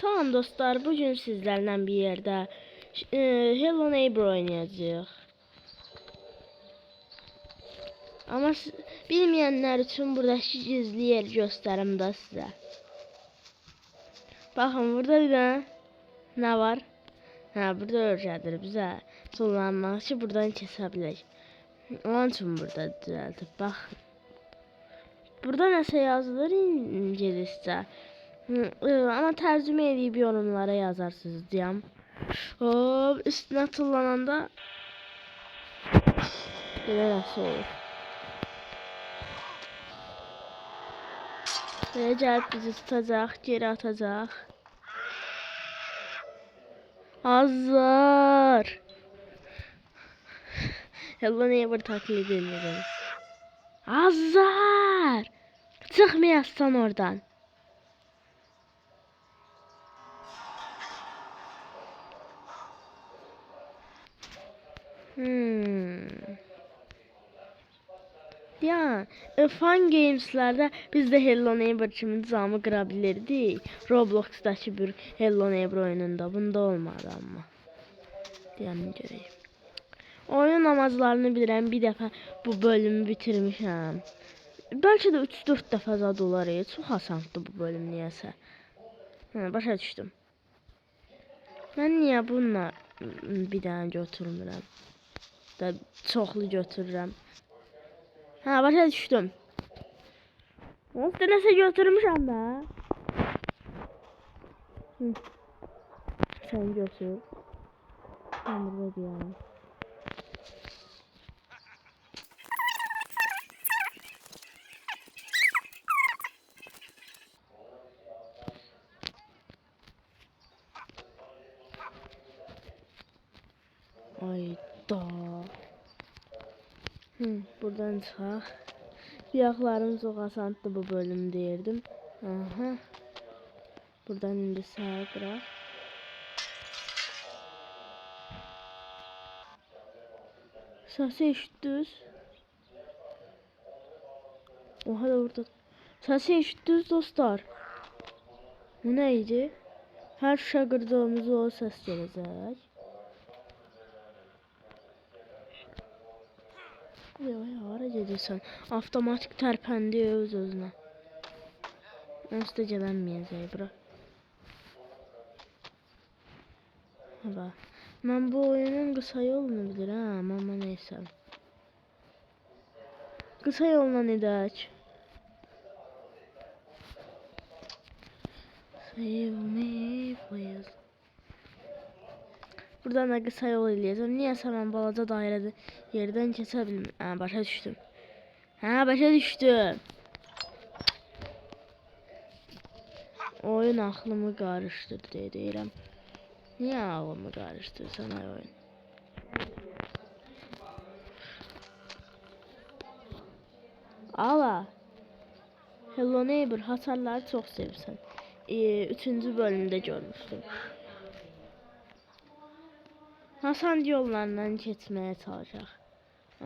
Salam dostlar, bugün sizlerle bir yerde Hello Neighbor oynayacağıq. Ama bilmeyenler için buradaki gizli yer gösterim de size. Bakın burada bir tane ne var? Ha, burada öğretir bize sollanmak için buradan kesebilir. Onun için burada düzeltip bakın. Burada nəsə yazılır ingiliscə. Ama tercüme edip yorumlara yazarsınız diyem. Hop, üstüne tullananda böyle nasıl olur? Ve gelip bizi tutacak, geri atacak. Azar. Hello Neighbor taklit ederiz. Azar. Çıkmayasın oradan. Ya, Fun Games'larda biz de Hello Neighbor kimi camı qıra bilirdik. Roblox'daki bir Hello Neighbor oyununda bunda olmadı amma. Deyəmin görəyim. Oyun amaclarını bilirəm, bir dəfə bu bölümü bitirmişəm. Belki de 3-4 dəfə zad olar. Çox asandır bu bölüm niyəsə. Başa düşdüm. Mən niyə bununla bir dənə götürmürəm? Da çoxlu götürürəm. Ha, başa düşdüm. Nasıl nəsə götürmüşəm də. Sən götür. Sən burada deyəm. Ayda. Buradan çıxaq. Ayaqlarım çox asandır bu bölüm deyirdim. Aha. Buradan indi sağa qıraq. Səsi eşitdiniz? Oha da orada. Səsi eşitdiniz dostlar? Bu nə idi? Hər şüşə qırdığımızda o səs gələcək. Hara gedirsən? Avtomatik tərpəndi öz-özünə. Onsuz da gələnməyəcək bura. Hava. Mən bu oyunun qısa yolunu bilirəm, amma neysə. Qısa yolla edək. Save me please. Buradan da qısa yol eləyəcəm. Niyəsə mən balaca dairədə yerdən keçə bilmirəm. Başa düşdüm. Başa düşdüm. Oyun aklımı qarışdırdı deyirəm. Niyə ağlımı qarışdırsan ay oyun? Ala. Hello Neighbor hasarları çox sevirsən. 3-cü bölümdə görmüşdüm. Hasan yollarla keçməyə çalışaq.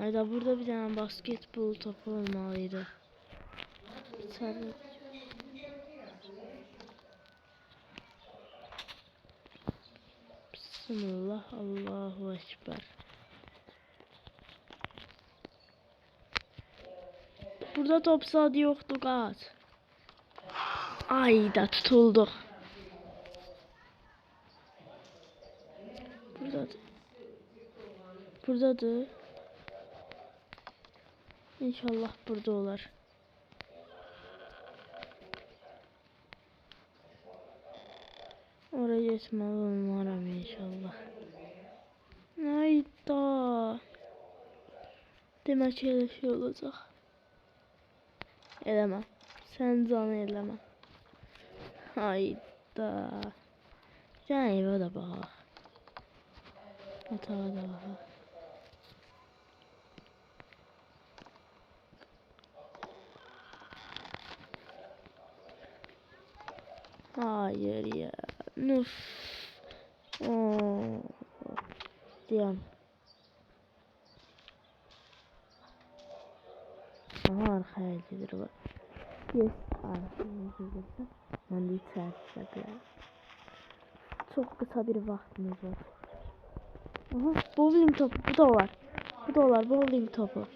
Ayda burada bir dənə basketbol topu olmalıydı. İçəri. Bismillah, Allahu Ekber. Burada top saat yoktu qaç. Ayda tutulduq. Buradadır. Buradadır. İnşallah burada olar. Oraya geçməli olmaram inşallah. Ayda. Demək ki elə şey olacaq. Eləmə. Sən canı eləmə. Hayda. Can eve de bak. Yatağa da bak. Hayır ya. Nuf. Diyorum. Aha arkaya gelir bak. Yes. Arkaya gelirse. Ben de içeride. çok kısa bir vaktimiz var. Aha, bowling topu. Bu da var. Bu da var bowling topu.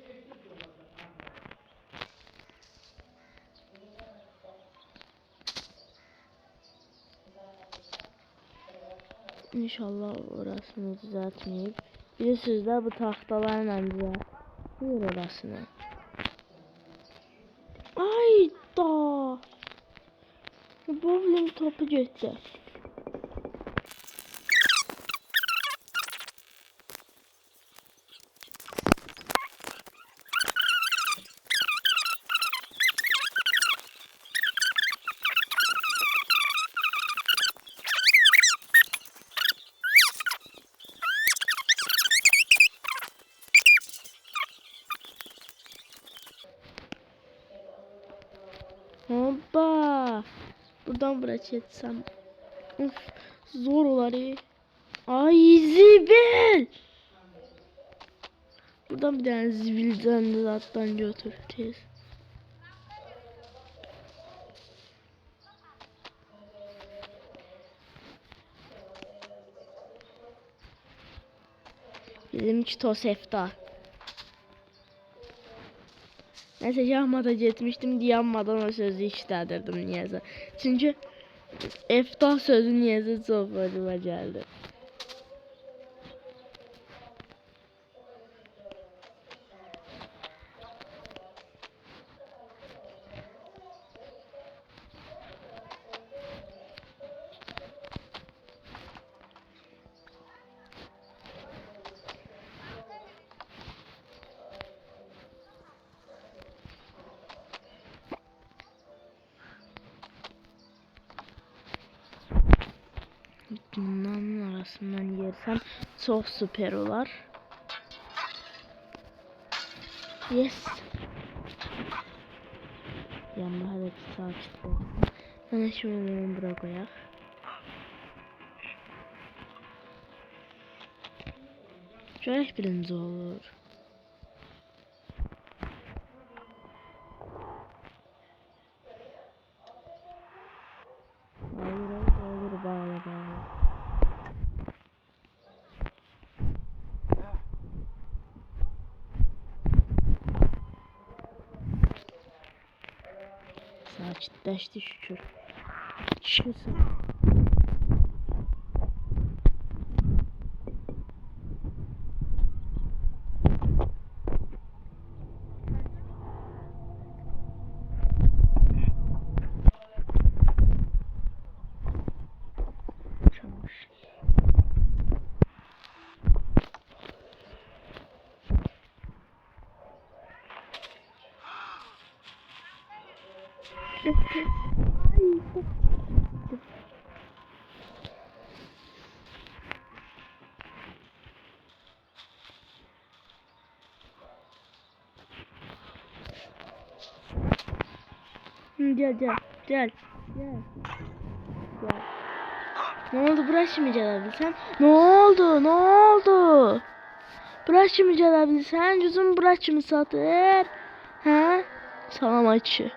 İnşallah orasını düzeltmeyip. Bilirsiniz de bu tahtalarla düzeltmeyip orasını. Ay da. Bowling topu gitti. Hoppa. Buradan buraya geçsem. Uf, zor olar. Ay zibil. Buradan bir tane zibilden de zaten götür tez. Bizimki tosefta. Neyse yağmada getmişdim yanmadan o sözü işlədirdim niyəsə. Çünkü eftah sözü niyəsə çok hoşuma geldi. Bunların arasından yersem çok süper olar. Yes. Yanında hadi sakit ol. Ben şimdi bunu bırakayım. Görək birinci olur. Olur bağla. Sakitleşti şükür. Çıksın. Gel. Ne oldu bırak şimdi gelebilsen? Ne oldu? Bırak şimdi gelebilsen yüzüm bırak şimdi satır. Ha? Salam açı.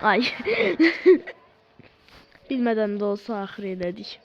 Ay. Bilmeden de olsa ahir elədik.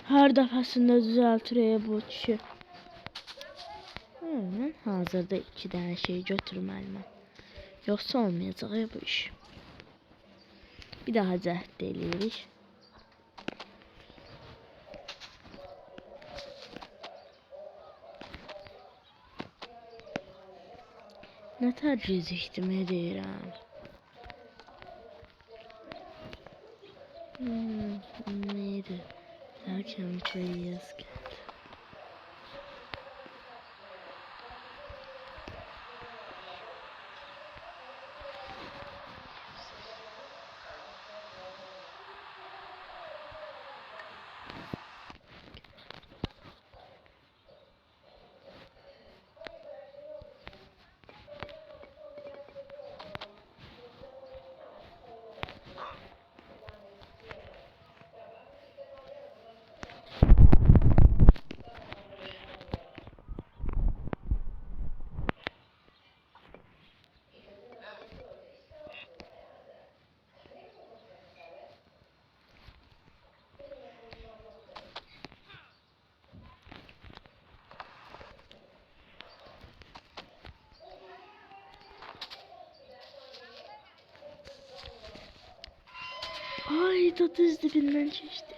Her defasında düzeltir bu kişi. Hazırda 2 tane şey götürməliyəm. Yoxsa olmayacaq bu iş. Bir daha cəhd eləyirik. Ne tər gecikdimi deyirəm. Neydi? Derken play yes. Ay da düz dibinden geçti.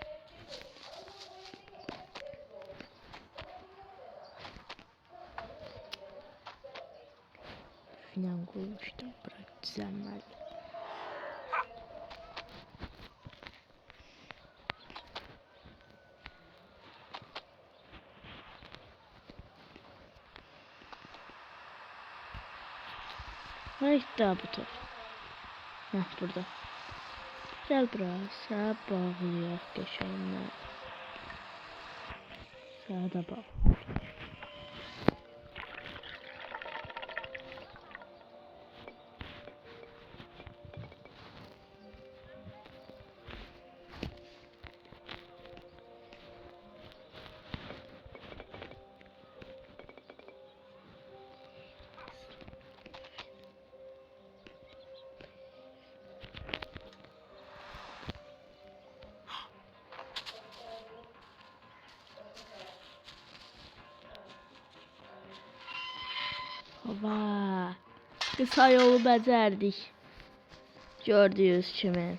Filan koymuştum. Bırak düzenmeli. Ay daha bu top. Heh burada. Gel buraya. Sağa bağlıyor geçenler. Sağa da bağlı. Baba. Kısa yolu becerdik. Gördüğünüz kimi.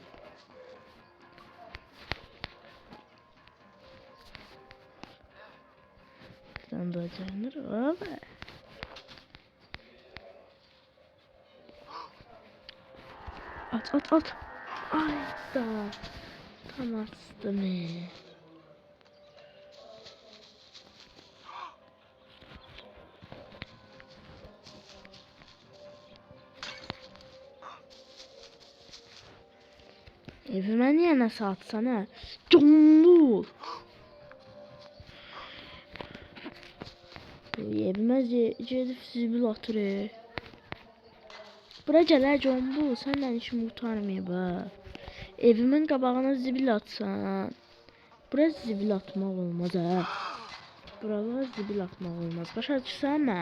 Sen de canır abi. At. Ay da. Tam astım. Evime niye nasıl atsana? Combul. Evime gelip zibil atır. Bura gələr Combul. Səndən işim qurtarmayıb ha. Evimin qabağına zibil atsan. Bura zibil atmaq olmaz ha. Buralar zibil atmaq olmaz. Başa düşsən mə?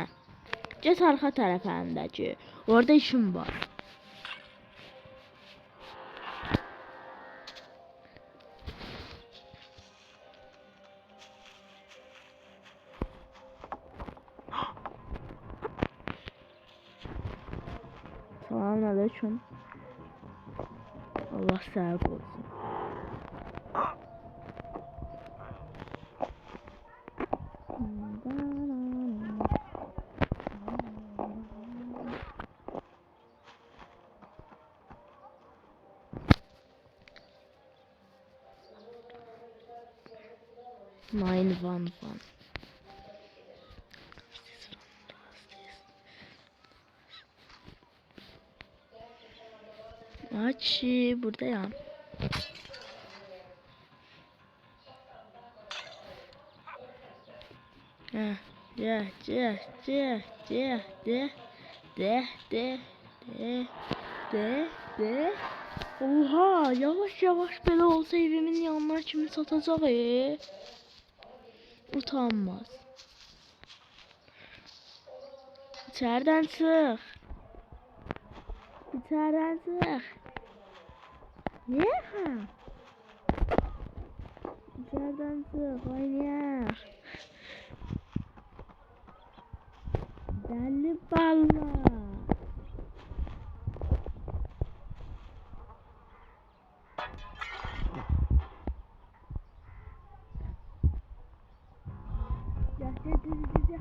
Get arxa tərəfəndəki. Orada işim var. Selamünaleyküm. Allah sağlık olsun. Nine one. Açı buradayım. De. Oha yavaş böyle olsa evimin yanına kimi satacak Utanmaz. İçeriden çık. Niye? İçeriden çık oynayak. Deli balla. Gel.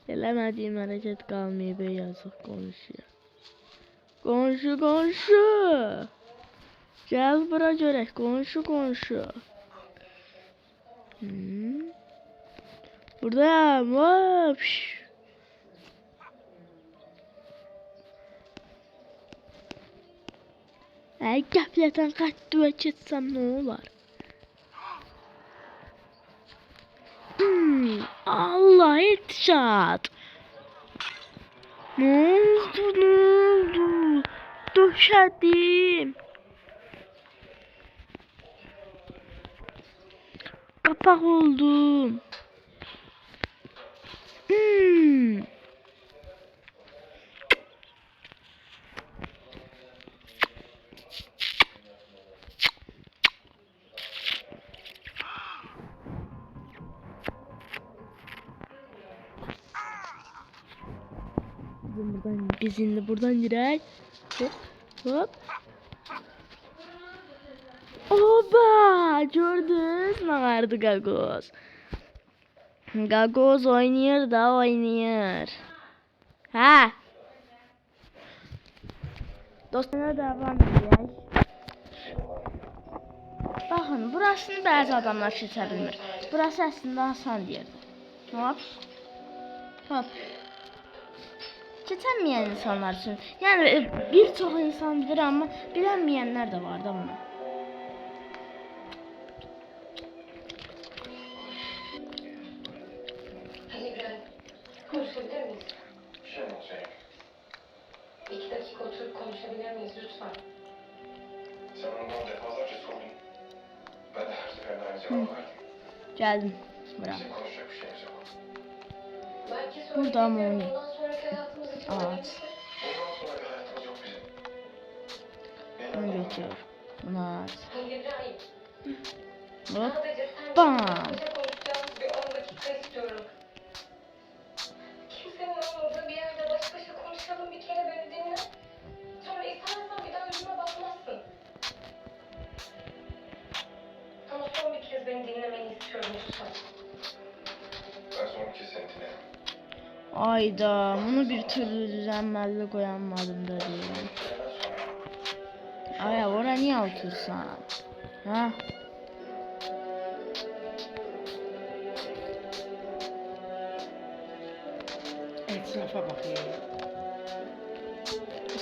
Elemediğim hareket kalmıyor be yazık konuşuyor. Konuşu. Gel bura görek konuşu. Buradayım. Hop. Qəflətən qatdığa keçsəm nə olar? Allah headshot. Ne oldu? Döşədim. Kapak oldum. Biz indi buradan girək. Hop. Hop. Oba! Gördünüz mü vardı Gagoz? Gagoz oynayır da oynayır. Ha? Dostlarına devam edək. Baxın, burasını bəzi adamlar keçə bilmir. Burası əslində asan yerdir. Hop. Hop. Keçəməyən insanlar üçün. Yəni bir çox insan bilir, amma bilənməyənlər də var da bunu. Konuşabilir miyiz? Bir şey mi olacak? 2 dakika oturup konuşabilir miyiz lütfen? Sen ondan defalarca sordun. Ben de her seferinde aynı cevabı verdim. Gəldim. Bura. Bizim konuşacak bir şeyimiz yok. Belki Burada mı söylediklerim oynuyor? bundan sonraki hayatımız için Evet. önemlidir. Bundan sonra bir hayatımız yok bizim. Bunu Benim götür. Bunu at. Halil İbrahim, Hop. sadece sen Bam. konuşacağımız bir 10 dakika istiyorum. Kimsenin olmadığı bir yerde baş başa konuşalım, bir kere beni dinle. Sonra istersen bir daha yüzüme bakmazsın. Ama son bir kez beni dinlemeni istiyorum lütfen. Ben son bir kez seni dinledim. Ayda, bunu bir türlü düzenmezlik koyamadım da diyorum. Süreden sonra Aya, ora niye otursan? Ha? Etrafa bakıyorum.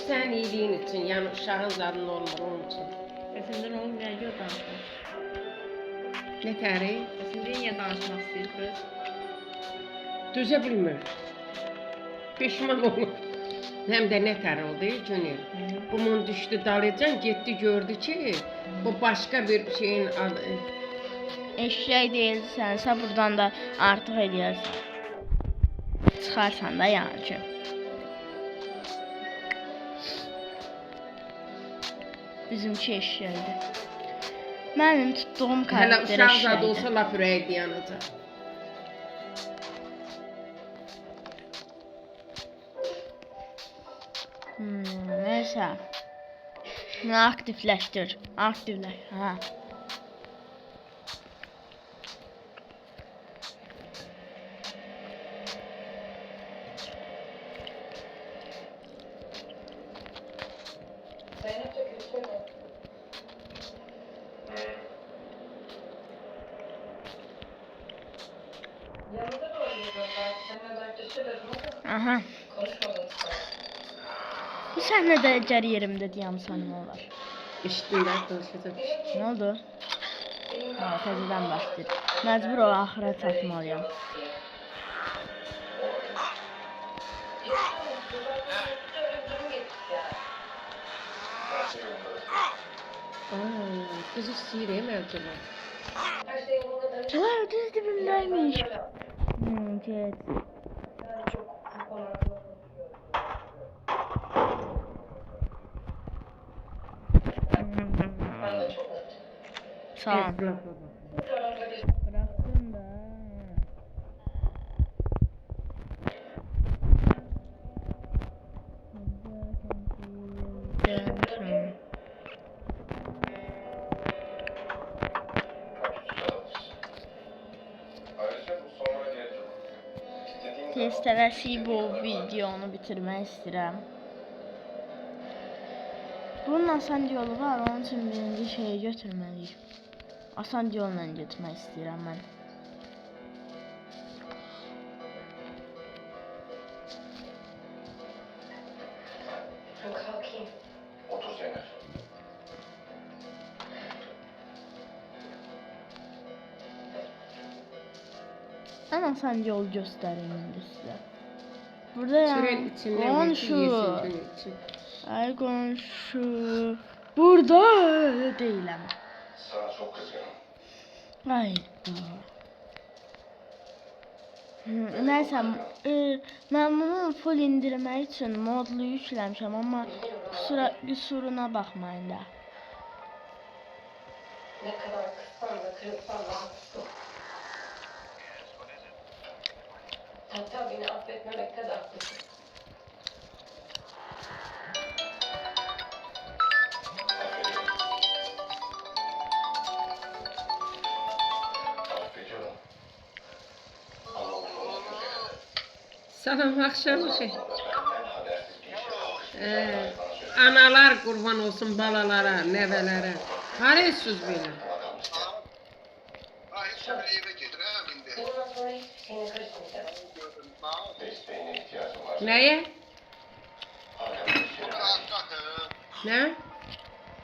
Sen iyiliğin için, yani uşağın zararlı olmadı onun için. Səsindən olmayan yox danışmaq. Ne tari? Səsində niyə danışmaq istəyirsiniz? Düze bilmir. Pişman olur. Hem de ne tari oldu Cüneyt. Bunun düştü dalacan gitti gördü ki bu başka bir şeyin adı. Eşek değilsənsə buradan da artıq eləyərsən. Çıxarsan da yancı. Bizimki eşəkdir. Mənim tutduğum Hele karakter uşaq zad eşəkdir. olsa laf ürəyi dayanacaq. Neyse. Bunu aktifləşdir. Aktifləş. Ha. Dayanacak bir şey yok. Yanında da oynayacaklar. Seninle dertleşirler. Nasıl Aha. konuşmadınız sen? Bu sənə də gər yerimdə deyəm sən nə olar. İşitdilər konuşacaq. Nə oldu? Ha, təzədən başlayır. Məcbur o axıra çatmalıyam. her şey yolunda. Aa, kız istəyir acaba? Her şey yolunda da. Ha, düz dibimdəymiş. Get. Ben çok bu konu hakkında konuşuyorum. Ben de çok mutluyum. Sağ ol. Lafa bak. Aramızda bir Bıraktım da. Ayrıca bu sormana gerek yok. İstediğin Tez zaman tələsik bu videonu bitirmək istəyirəm. Bunun asan yolu var, onun üçün birinci şeyi götürməliyik. Asan yolla getmək istəyirəm mən. ben kalkayım. otur Zeynep. Ən asan yol göstərim indi sizə. Burada Süren ya, içinden qonşu. yesin için. Ay qonşu. Burada öyle deyiləm. Sana çok kızgınım. Hayda. Nəysə, mən bunu full indirmək üçün modlu yükləmişəm, amma qüsuruna baxmayın da. Ne kadar kızsan da kırılsan da haklısın. Hatta beni affetmemekte de haklısın. Salam akşam şey. Benden habersiz bir işe Analar kurban olsun balalara, nevelere. Haresiz böyle. Ha hiç öyle eve getir ha bindi. Bundan sonra hiçbir şeyini karışmayacağım. Desteğine ihtiyacım var. Neye? Olur hakikaten. Ne?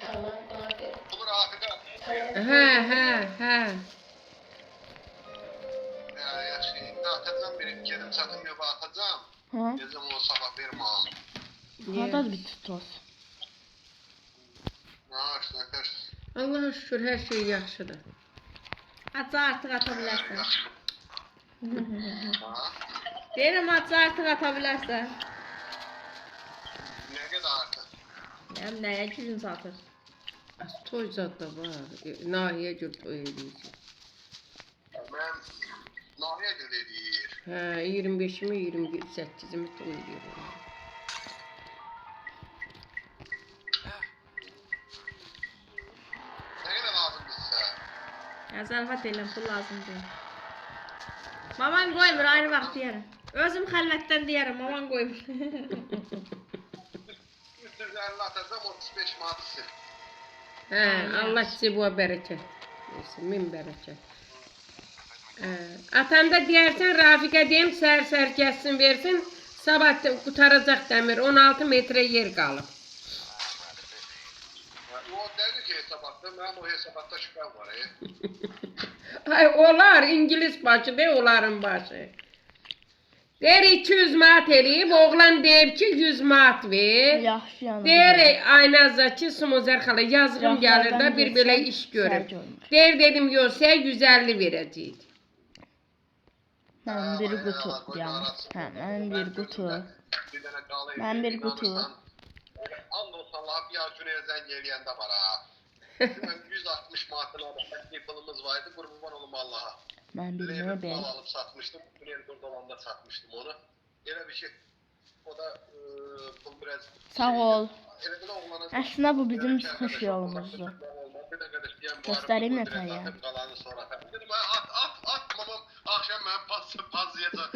Tamam abi. Olur hakikaten. He. Ya yaxşı. Atacağım bir gedim satım yok atacağım. Ha? Dedim o sabah vermem. Hadi bir tutos. Ha işte arkadaşlar. Allah'a şükür her şey yaxşıdır. Atı artık atabilirsin. Yaxşı. Ha? Derim atı artık atabilirsin. Ne kadar artık? Yani neye gücün satır? Toy zat da var. Nahiye gül toy edəcək. Ben Nahiye Gül deyir. Hə, 25-mi, 28-mi toy edir. Ne kadar lazım bizse? Ya zarfat eylem pul lazım değil. Maman koymur aynı vaxt diyerim. Özüm xəlvətdən deyərəm, maman koymur. 350 atacağım 35 manatı. Hə, Allah sizə bu bərəkət versin, min bərəkət. Atanda deyərsən, Rafiqə deyim, sər kəssin versin, sabah qutaracaq dəmir, 16 metrə yer qalıb. O dedi ki hesabatta, benim o hesabatta şüphem var. Ay, olar, İngiliz başı de, onların başı. Der 200 manat eləyib, oğlan deyib ki 100 manat ver. Yaxşı yanı. Der Aynazaki Sumuzər xala yazığım gəlir də bir belə iş görür. Der dedim yox, sən 150 verəcəyik. Mən bir qutu deyəm. Hə, mən bir qutu. Ben bir kutu. Andolsun Allah'a bir Acuna'ya zəng eləyəndə var ha. Bizim 160 manatına da teklifimiz vardı, qurban olum Allah'a. Mən bir Böyle nə bir mal bil. alıp satmıştım, Güneyli Durdolanda satmıştım onu. Elə bir şey, o da pul biraz... Sağ ol. Elə bir oğlana... Əslində bu bizim çıxış yolumuzdur. Göstəreyim nə taya. Qalanı sonra. Dedim, at mamam, akşam mən pazlayacaq.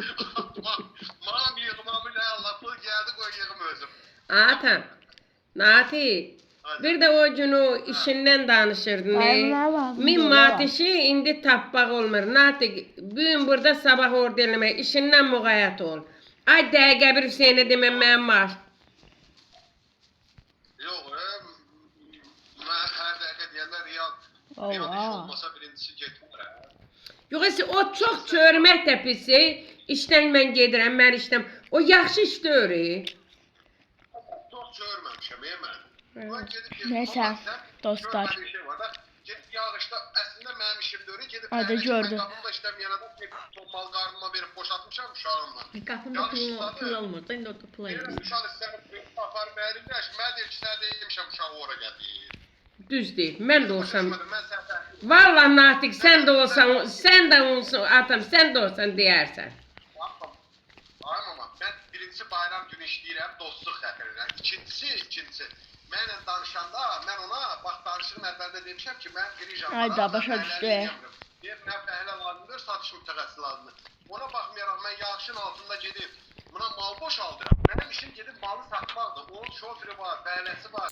Mam yığmamı nə Allah, pul gəldi, qoy yığım özüm. Atan, Nati, bir de o gün o işinden danışırdın. Ay, ne var, Min ne manat var? işi indi tapmaq olmur. Nati, bugün burada sabah orada eləmək, işindən müğayət ol. Ay dəqiqə bir seni deməm mənim maaş. Yox, mən hər dəqiqə deyəndə real iş olmasa birincisi getmir. Yox, o çox çörmək də pisi. İşdən mən gedirəm, mən işdən. O yaxşı iş deyir. Çox görməmişəm, mən. Neyse, dostlar. Görmədiyim şey var da, gedib yağışda, əslində mənim işim deyir, gedib Hadi gördüm. Qapımda işləməyən adam mal qarnıma verib boşatmışam uşağımla. Qapında pul olmur da, indi orada pul Deyirəm, edir. uşaq istəyirəm, aparıb əlimdə, mən deyir ki, sən deyilmişəm uşağı ora gəlir. Düz deyil, mən də olsam. Mən səhvə. Vallahi Natiq, sən də olsan, sən də olsun, atam, sən də olsan deyərsən. Ay mama, mən birincisi bayram günü işləyirəm, dostluq xətirinə. İkincisi, mənlə danışanda, mən ona, bax danışırım əvvəldə demişəm ki, mən qrijam. Ay da, başa düşdü. Deyir, nə fəhlə lazımdır, satış mütəxəssisi lazımdır. Ona baxmayaraq, mən yağışın altında gedib, buna mal boşaldıram. Mənim işim gedib malı satmaqdır. Onun şoförü var, fəhləsi var.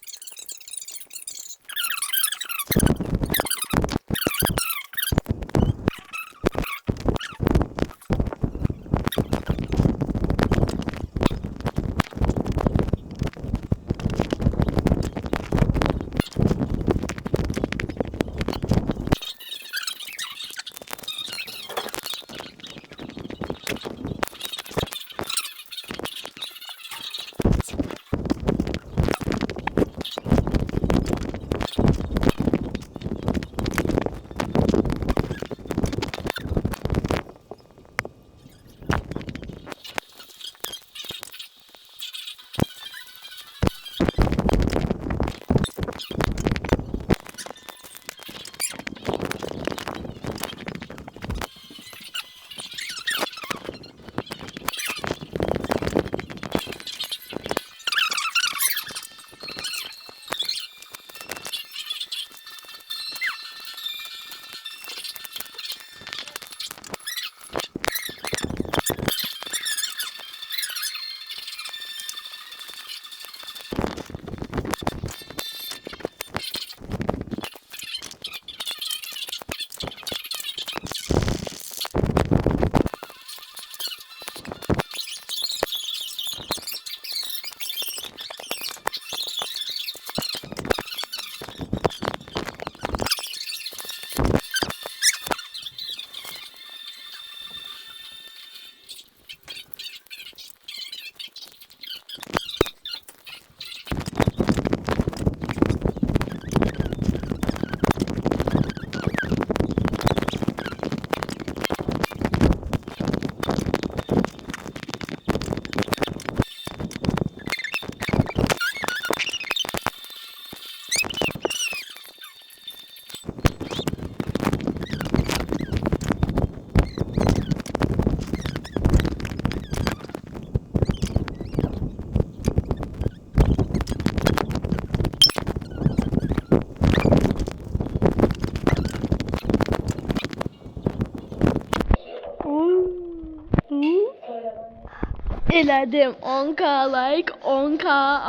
Elədim 10k like, 10k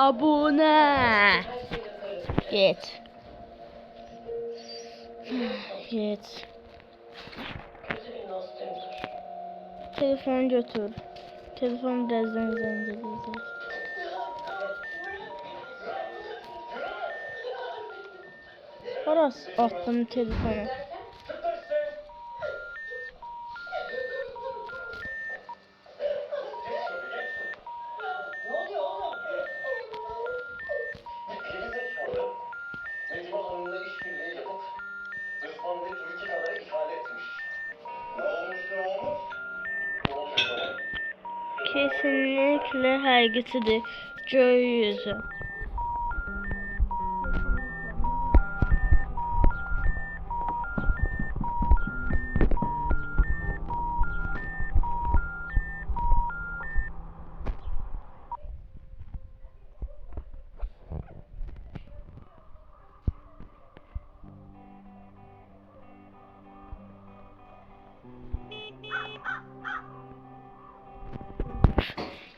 abone. Get. Get. Kötü bir dostumdur. Telefon götür. Telefon birazdan zəng edəcək. Orası attım telefonu. Ne oluyor oğlum? Gerizekalı. Necmi Hanım'la işbirliği yapıp Rıdvan ve Türkiye kadar ihale etmiş. Ne olmuş ne olmuş? Ne olacak oğlum? Kesinlikle həqiqiçidir. Göy yüzü.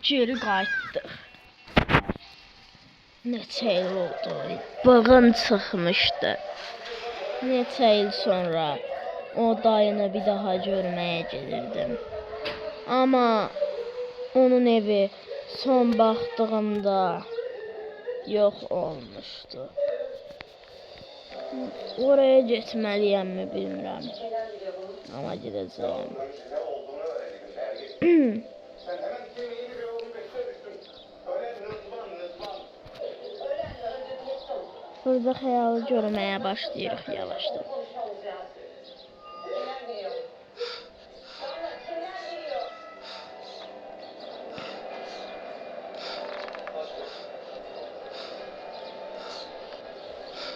Geri qayıtdıq. Neçə il oldu. Bığım çıxmışdı. Neçə il sonra o dayını bir daha görməyə gedirdim. Amma onun evi son baxdığımda yox olmuşdu. Oraya getməliyəmmi bilmirəm. Amma gedəcəyəm. Burada xəyalı görməyə başlayırıq yavaşdan.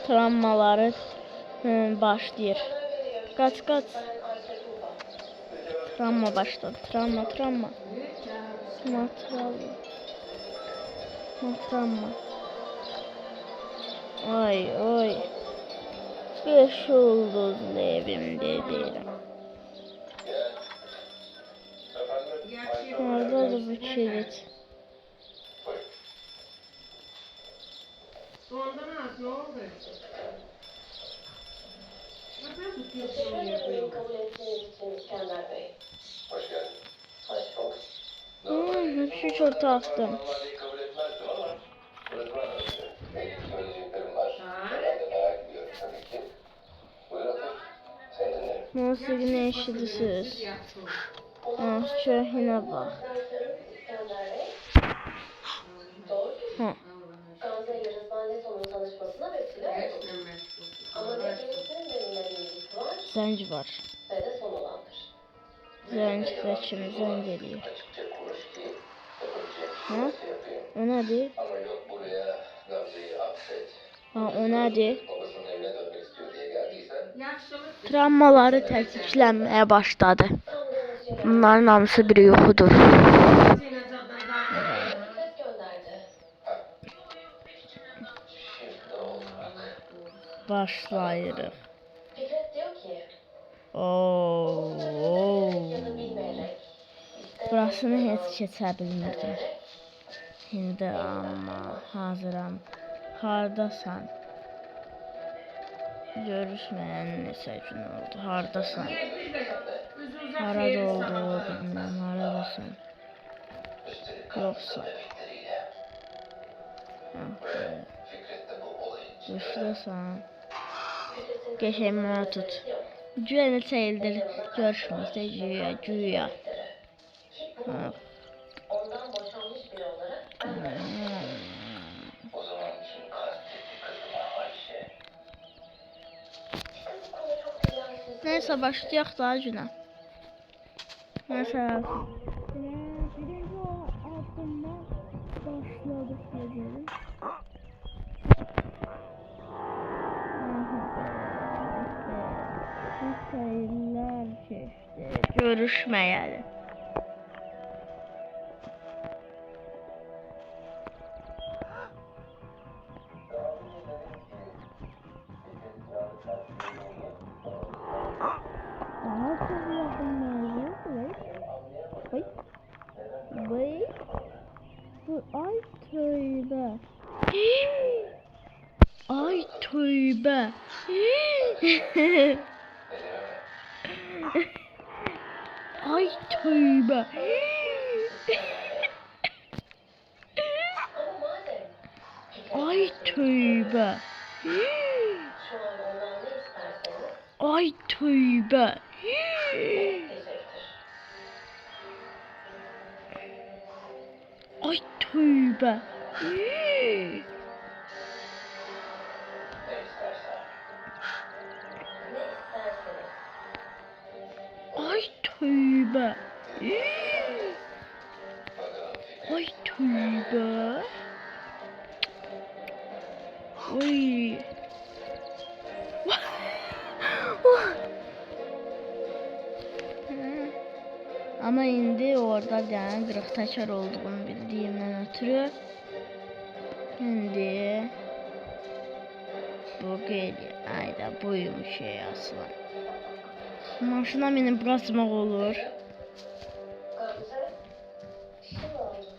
Travmaları başlayır. Kaç. Travma başladı. Travma. Travma. Oy. 5 ulduzlu evimde değilim. Nerede bu kilit? Dondurmaz ne oldu? Teşekkür ederim kabul ettiğiniz için İskender Bey. Hoş geldin. Hoş bulduk. Hiç ortaktım. Normalde kabul etmezdim ama Rıdvan öyle. Benim söyleyeceklerim var. Ben de merak ediyorum tabii ki. Buyur otur. Seni dinlerim. Musiqini eşidirsiniz. Köhnə bax. İskender Bey. Doğru. Hə. Gamze ile Rıdvan Leto'nun tanışmasına vesile oldu. Ama ne birisinin benimle bir ilgisi var Zəng var. ve de son olandır. Zəngdə kimi zəng eləyir. Açıkça konuş ki yapabileceğim Hə? şey yapayım. O nədir? Ama yok buraya Gamze'yi affet. Ha, o nədir? Babasının evine dönmek istiyor diye geldiysen Yaxşılıq. Travmaları tətiklənməyə başladı. Sandığınız şeyler Bunların hamısı bir yuxudur. ses gönderdi. şimdi oldu bak. Başlayırıq. Fikret diyor ki, Oo. ya da bilmeyerek, Burasını heç keçə bilmirdim. İndi amma hazıram. Hardasan? Görüşməyən neçə gün oldu. Hardasan? Harada olduğunu bilmirəm. Haradasan? Yoxsa? Fikret de bu olayın Güclüsən. Qəşəng mənə tut. Güya neçə ildir görüşmürük də güya. Ha. ondan boşanmış biri olarak o zaman için kalpteki kızım Ayşe. işte bu konu çok güzel. Nəysə başlayaq daha günə. Məsələn. Birinci addımdan başladıq dedim. Sayılar keçdi. Görüşməyəli. Daha çok yakın mevzu. Vay. Ay tövbe. Ay tövbe. Ay tövbe. Ay tövbe. Ay tövbe. Ay tövbe. Ay tövbe. Ay tövbe. Oy. Ama indi orada yani kırık taşar olduğunu bildiğimden ötürü. Şimdi bu geliyor. Ayda buymuş şey aslan. Maşına benim basmak olur.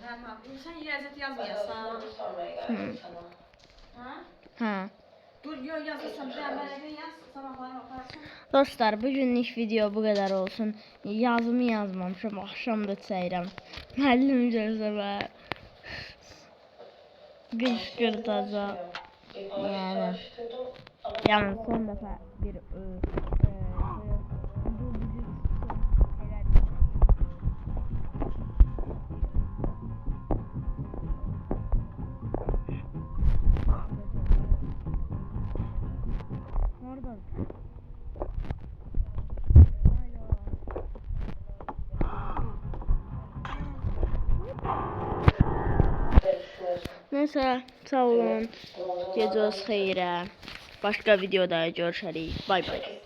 Tamam. Sen yazıt yazmayasan. Ha? Ha. Dur yo yazırsan ben bana yaz. Sabahları okursın. Dostlar bugünlük video bu kadar olsun. Yazımı yazmamışım. Akşam da çeyrem. Müəllim görsə və qışqırtacaq. Yəni son dəfə bir Orada. Neyse sağ olun. Geceniz xeyrə. Başqa videoda görüşərik. Bay bay.